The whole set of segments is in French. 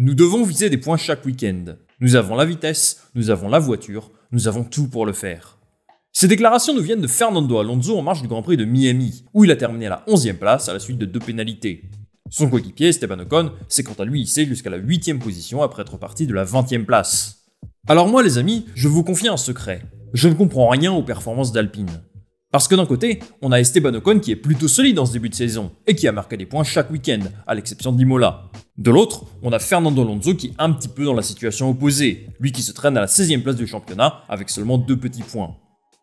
Nous devons viser des points chaque week-end. Nous avons la vitesse, nous avons la voiture, nous avons tout pour le faire. Ces déclarations nous viennent de Fernando Alonso en marge du Grand Prix de Miami, où il a terminé à la 11e place à la suite de 2 pénalités. Son coéquipier Esteban Ocon s'est quant à lui hissé jusqu'à la 8e position après être parti de la 20e place. Alors moi les amis, je vous confie un secret. Je ne comprends rien aux performances d'Alpine. Parce que d'un côté, on a Esteban Ocon qui est plutôt solide dans ce début de saison et qui a marqué des points chaque week-end, à l'exception d'Imola. De l'autre, on a Fernando Alonso qui est un petit peu dans la situation opposée, lui qui se traîne à la 16e place du championnat avec seulement 2 petits points.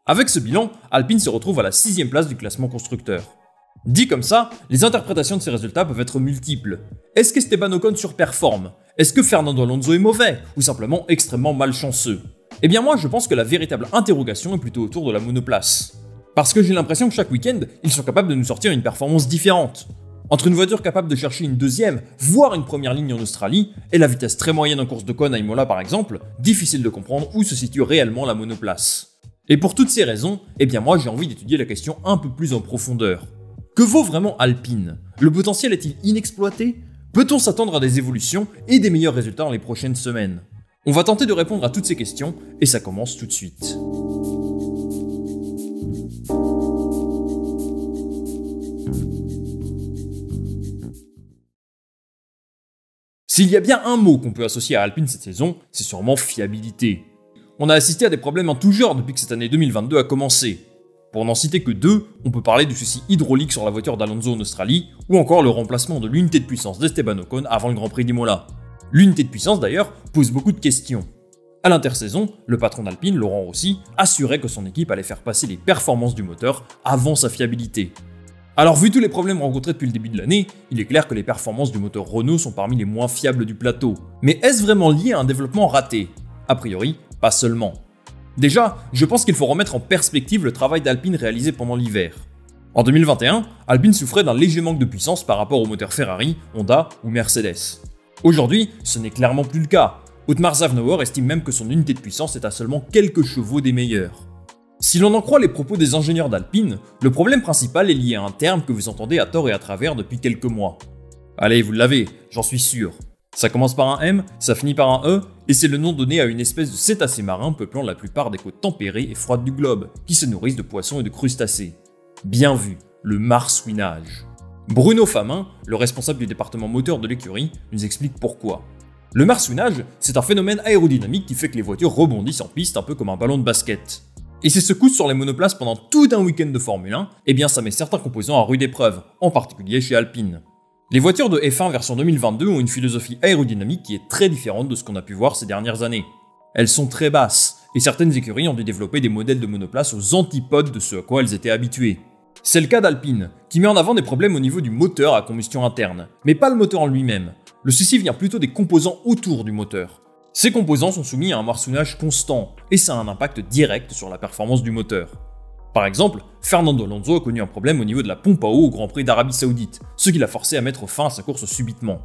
Avec ce bilan, Alpine se retrouve à la 6e place du classement constructeur. Dit comme ça, les interprétations de ces résultats peuvent être multiples. Est-ce qu'Esteban Ocon surperforme? Est-ce que Fernando Alonso est mauvais? Ou simplement extrêmement malchanceux? Eh bien moi je pense que la véritable interrogation est plutôt autour de la monoplace. Parce que j'ai l'impression que chaque week-end, ils sont capables de nous sortir une performance différente. Entre une voiture capable de chercher une deuxième, voire une première ligne en Australie, et la vitesse très moyenne en course de cône à Imola par exemple, difficile de comprendre où se situe réellement la monoplace. Et pour toutes ces raisons, eh bien moi j'ai envie d'étudier la question un peu plus en profondeur. Que vaut vraiment Alpine? Le potentiel est-il inexploité? Peut-on s'attendre à des évolutions et des meilleurs résultats dans les prochaines semaines? On va tenter de répondre à toutes ces questions, et ça commence tout de suite. S'il y a bien un mot qu'on peut associer à Alpine cette saison, c'est sûrement fiabilité. On a assisté à des problèmes en tout genre depuis que cette année 2022 a commencé. Pour n'en citer que 2, on peut parler du souci hydraulique sur la voiture d'Alonso en Australie, ou encore le remplacement de l'unité de puissance d'Esteban Ocon avant le Grand Prix d'Imola. L'unité de puissance d'ailleurs pose beaucoup de questions. À l'intersaison, le patron d'Alpine, Laurent Rossi, assurait que son équipe allait faire passer les performances du moteur avant sa fiabilité. Alors vu tous les problèmes rencontrés depuis le début de l'année, il est clair que les performances du moteur Renault sont parmi les moins fiables du plateau. Mais est-ce vraiment lié à un développement raté? A priori, pas seulement. Déjà, je pense qu'il faut remettre en perspective le travail d'Alpine réalisé pendant l'hiver. En 2021, Alpine souffrait d'un léger manque de puissance par rapport aux moteurs Ferrari, Honda ou Mercedes. Aujourd'hui, ce n'est clairement plus le cas. Otmar Szafnauer estime même que son unité de puissance est à seulement quelques chevaux des meilleurs. Si l'on en croit les propos des ingénieurs d'Alpine, le problème principal est lié à un terme que vous entendez à tort et à travers depuis quelques mois. Allez, vous l'avez, j'en suis sûr. Ça commence par un M, ça finit par un E, et c'est le nom donné à une espèce de cétacés marin peuplant la plupart des côtes tempérées et froides du globe, qui se nourrissent de poissons et de crustacés. Bien vu, le marsouinage. Bruno Famin, le responsable du département moteur de l'écurie, nous explique pourquoi. Le marsouinage, c'est un phénomène aérodynamique qui fait que les voitures rebondissent en piste un peu comme un ballon de basket. Et ces secousses sur les monoplaces pendant tout un week-end de Formule 1, eh bien ça met certains composants à rude épreuve, en particulier chez Alpine. Les voitures de F1 version 2022 ont une philosophie aérodynamique qui est très différente de ce qu'on a pu voir ces dernières années. Elles sont très basses, et certaines écuries ont dû développer des modèles de monoplaces aux antipodes de ce à quoi elles étaient habituées. C'est le cas d'Alpine, qui met en avant des problèmes au niveau du moteur à combustion interne, mais pas le moteur en lui-même. Le souci vient plutôt des composants autour du moteur. Ces composants sont soumis à un marsouinage constant, et ça a un impact direct sur la performance du moteur. Par exemple, Fernando Alonso a connu un problème au niveau de la pompe à eau au Grand Prix d'Arabie Saoudite, ce qui l'a forcé à mettre fin à sa course subitement.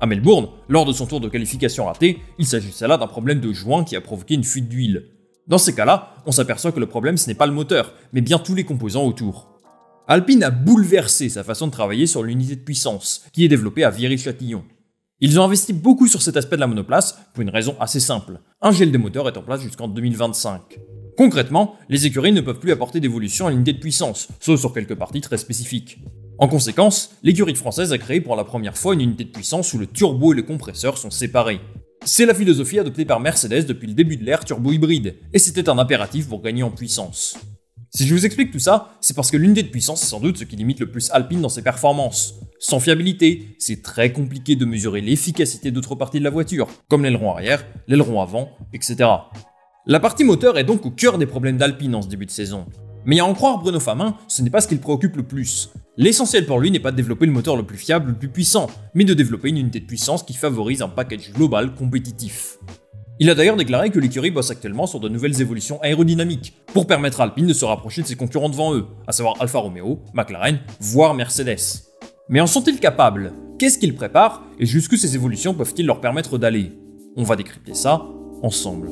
À Melbourne, lors de son tour de qualification raté, il s'agissait là d'un problème de joint qui a provoqué une fuite d'huile. Dans ces cas-là, on s'aperçoit que le problème ce n'est pas le moteur, mais bien tous les composants autour. Alpine a bouleversé sa façon de travailler sur l'unité de puissance, qui est développée à Viry-Châtillon. Ils ont investi beaucoup sur cet aspect de la monoplace pour une raison assez simple. Un gel des moteurs est en place jusqu'en 2025. Concrètement, les écuries ne peuvent plus apporter d'évolution à l'unité de puissance, sauf sur quelques parties très spécifiques. En conséquence, l'écurie française a créé pour la première fois une unité de puissance où le turbo et le compresseur sont séparés. C'est la philosophie adoptée par Mercedes depuis le début de l'ère turbo-hybride, et c'était un impératif pour gagner en puissance. Si je vous explique tout ça, c'est parce que l'unité de puissance est sans doute ce qui limite le plus Alpine dans ses performances. Sans fiabilité, c'est très compliqué de mesurer l'efficacité d'autres parties de la voiture, comme l'aileron arrière, l'aileron avant, etc. La partie moteur est donc au cœur des problèmes d'Alpine en ce début de saison. Mais à en croire Bruno Famin, ce n'est pas ce qui le préoccupe le plus. L'essentiel pour lui n'est pas de développer le moteur le plus fiable, le plus puissant, mais de développer une unité de puissance qui favorise un package global compétitif. Il a d'ailleurs déclaré que l'écurie bosse actuellement sur de nouvelles évolutions aérodynamiques pour permettre à Alpine de se rapprocher de ses concurrents devant eux, à savoir Alfa Romeo, McLaren, voire Mercedes. Mais en sont-ils capables? Qu'est-ce qu'ils préparent et jusqu'où ces évolutions peuvent-ils leur permettre d'aller? On va décrypter ça ensemble.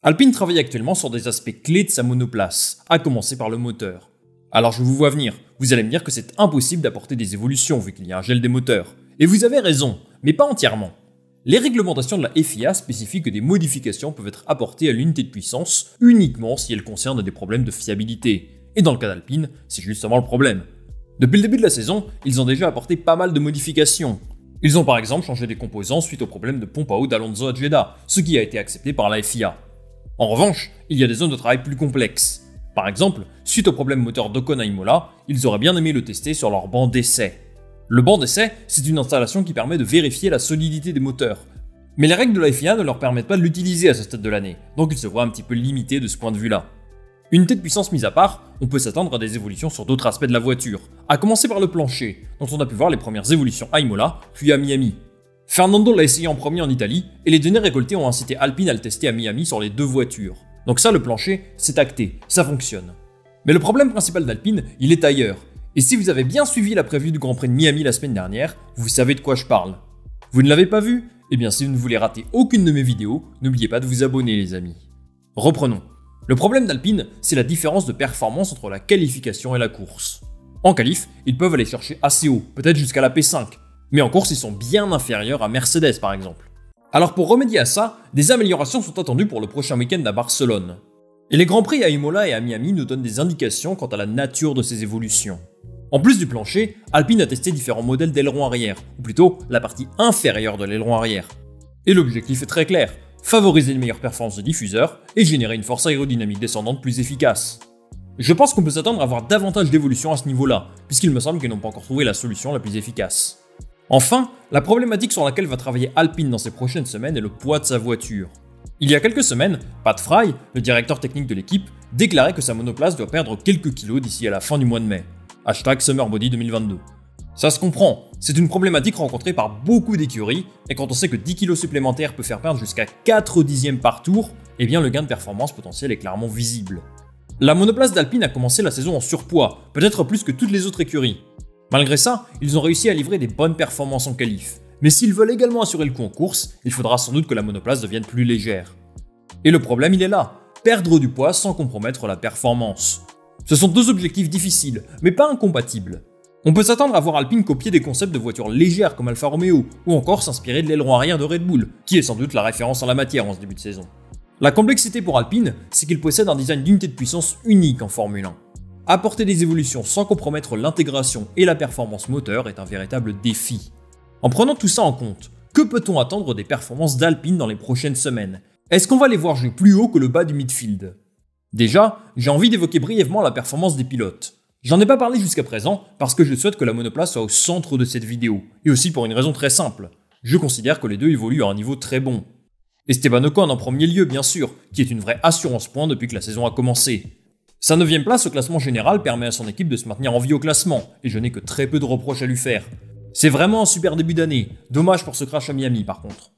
Alpine travaille actuellement sur des aspects clés de sa monoplace, à commencer par le moteur. Alors je vous vois venir, vous allez me dire que c'est impossible d'apporter des évolutions vu qu'il y a un gel des moteurs. Et vous avez raison, mais pas entièrement. Les réglementations de la FIA spécifient que des modifications peuvent être apportées à l'unité de puissance uniquement si elles concernent des problèmes de fiabilité. Et dans le cas d'Alpine, c'est justement le problème. Depuis le début de la saison, ils ont déjà apporté pas mal de modifications. Ils ont par exemple changé des composants suite au problème de pompe à eau d'Alonso à Jeddah, ce qui a été accepté par la FIA. En revanche, il y a des zones de travail plus complexes. Par exemple, suite au problème moteur d'Ocon à Imola, ils auraient bien aimé le tester sur leur banc d'essai. Le banc d'essai, c'est une installation qui permet de vérifier la solidité des moteurs. Mais les règles de la FIA ne leur permettent pas de l'utiliser à ce stade de l'année, donc ils se voient un petit peu limités de ce point de vue-là. Unité de puissance mise à part, on peut s'attendre à des évolutions sur d'autres aspects de la voiture, à commencer par le plancher, dont on a pu voir les premières évolutions à Imola, puis à Miami. Fernando l'a essayé en premier en Italie, et les données récoltées ont incité Alpine à le tester à Miami sur les deux voitures. Donc ça, le plancher, c'est acté, ça fonctionne. Mais le problème principal d'Alpine, il est ailleurs. Et si vous avez bien suivi la prévue du Grand Prix de Miami la semaine dernière, vous savez de quoi je parle. Vous ne l'avez pas vu? Eh bien si vous ne voulez rater aucune de mes vidéos, n'oubliez pas de vous abonner les amis. Reprenons. Le problème d'Alpine, c'est la différence de performance entre la qualification et la course. En qualif, ils peuvent aller chercher assez haut, peut-être jusqu'à la P5, mais en course ils sont bien inférieurs à Mercedes par exemple. Alors pour remédier à ça, des améliorations sont attendues pour le prochain week-end à Barcelone. Et les Grands Prix à Imola et à Miami nous donnent des indications quant à la nature de ces évolutions. En plus du plancher, Alpine a testé différents modèles d'aileron arrière, ou plutôt la partie inférieure de l'aileron arrière. Et l'objectif est très clair, favoriser une meilleure performance de diffuseur et générer une force aérodynamique descendante plus efficace. Je pense qu'on peut s'attendre à avoir davantage d'évolution à ce niveau-là, puisqu'il me semble qu'ils n'ont pas encore trouvé la solution la plus efficace. Enfin, la problématique sur laquelle va travailler Alpine dans ces prochaines semaines est le poids de sa voiture. Il y a quelques semaines, Pat Fry, le directeur technique de l'équipe, déclarait que sa monoplace doit perdre quelques kilos d'ici à la fin du mois de mai. #SummerBody 2022. Ça se comprend, c'est une problématique rencontrée par beaucoup d'écuries, et quand on sait que 10 kg supplémentaires peut faire perdre jusqu'à 4 dixièmes par tour, eh bien le gain de performance potentiel est clairement visible. La monoplace d'Alpine a commencé la saison en surpoids, peut-être plus que toutes les autres écuries. Malgré ça, ils ont réussi à livrer des bonnes performances en qualif. Mais s'ils veulent également assurer le coup en course, il faudra sans doute que la monoplace devienne plus légère. Et le problème il est là, perdre du poids sans compromettre la performance. Ce sont deux objectifs difficiles, mais pas incompatibles. On peut s'attendre à voir Alpine copier des concepts de voitures légères comme Alfa Romeo, ou encore s'inspirer de l'aileron arrière de Red Bull, qui est sans doute la référence en la matière en ce début de saison. La complexité pour Alpine, c'est qu'il possède un design d'unité de puissance unique en Formule 1. Apporter des évolutions sans compromettre l'intégration et la performance moteur est un véritable défi. En prenant tout ça en compte, que peut-on attendre des performances d'Alpine dans les prochaines semaines? Est-ce qu'on va les voir jouer plus haut que le bas du midfield? Déjà, j'ai envie d'évoquer brièvement la performance des pilotes. J'en ai pas parlé jusqu'à présent parce que je souhaite que la monoplace soit au centre de cette vidéo, et aussi pour une raison très simple. Je considère que les deux évoluent à un niveau très bon. Esteban Ocon en premier lieu bien sûr, qui est une vraie assurance point depuis que la saison a commencé. Sa 9ème place au classement général permet à son équipe de se maintenir en vie au classement, et je n'ai que très peu de reproches à lui faire. C'est vraiment un super début d'année, dommage pour ce crash à Miami par contre.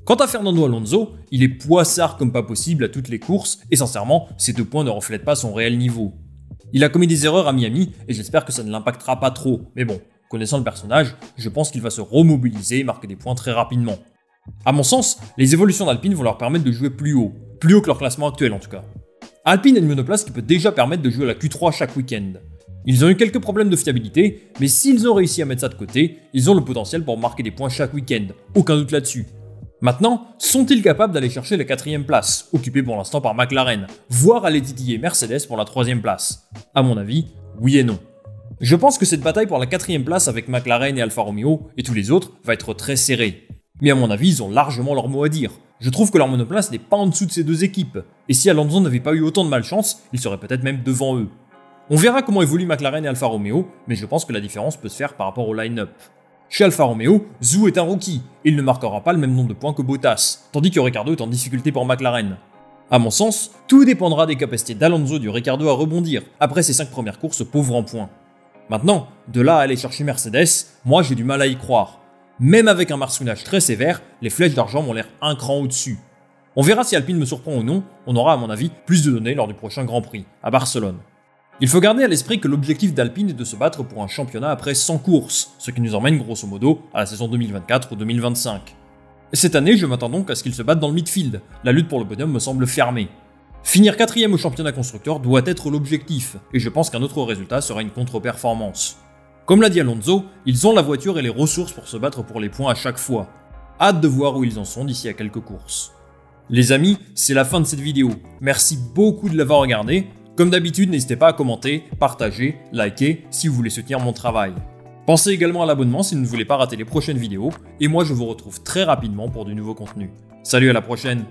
Quant à Fernando Alonso, il est poissard comme pas possible à toutes les courses, et sincèrement, ces 2 points ne reflètent pas son réel niveau. Il a commis des erreurs à Miami, et j'espère que ça ne l'impactera pas trop, mais bon, connaissant le personnage, je pense qu'il va se remobiliser et marquer des points très rapidement. A mon sens, les évolutions d'Alpine vont leur permettre de jouer plus haut que leur classement actuel en tout cas. Alpine a une monoplace qui peut déjà permettre de jouer à la Q3 chaque week-end. Ils ont eu quelques problèmes de fiabilité, mais s'ils ont réussi à mettre ça de côté, ils ont le potentiel pour marquer des points chaque week-end, aucun doute là-dessus. Maintenant, sont-ils capables d'aller chercher la 4ème place, occupée pour l'instant par McLaren, voire aller titiller Mercedes pour la 3ème place? À mon avis, oui et non. Je pense que cette bataille pour la 4ème place avec McLaren et Alfa Romeo et tous les autres va être très serrée. Mais à mon avis, ils ont largement leur mot à dire. Je trouve que leur monoplace n'est pas en dessous de ces deux équipes, et si Alonso n'avait pas eu autant de malchance, il serait peut-être même devant eux. On verra comment évoluent McLaren et Alfa Romeo, mais je pense que la différence peut se faire par rapport au line-up. Chez Alfa Romeo, Zhou est un rookie, et il ne marquera pas le même nombre de points que Bottas, tandis que Ricciardo est en difficulté pour McLaren. A mon sens, tout dépendra des capacités d'Alonso et du Ricciardo à rebondir, après ses 5 premières courses pauvres en points. Maintenant, de là à aller chercher Mercedes, moi j'ai du mal à y croire. Même avec un marsouinage très sévère, les flèches d'argent m'ont l'air un cran au-dessus. On verra si Alpine me surprend ou non, on aura à mon avis plus de données lors du prochain Grand Prix, à Barcelone. Il faut garder à l'esprit que l'objectif d'Alpine est de se battre pour un championnat après 100 courses, ce qui nous emmène grosso modo à la saison 2024 ou 2025. Cette année, je m'attends donc à ce qu'ils se battent dans le midfield, la lutte pour le podium me semble fermée. Finir 4ème au championnat constructeur doit être l'objectif, et je pense qu'un autre résultat sera une contre-performance. Comme l'a dit Alonso, ils ont la voiture et les ressources pour se battre pour les points à chaque fois. Hâte de voir où ils en sont d'ici à quelques courses. Les amis, c'est la fin de cette vidéo. Merci beaucoup de l'avoir regardé. Comme d'habitude, n'hésitez pas à commenter, partager, liker si vous voulez soutenir mon travail. Pensez également à l'abonnement si vous ne voulez pas rater les prochaines vidéos, et moi je vous retrouve très rapidement pour du nouveau contenu. Salut, à la prochaine!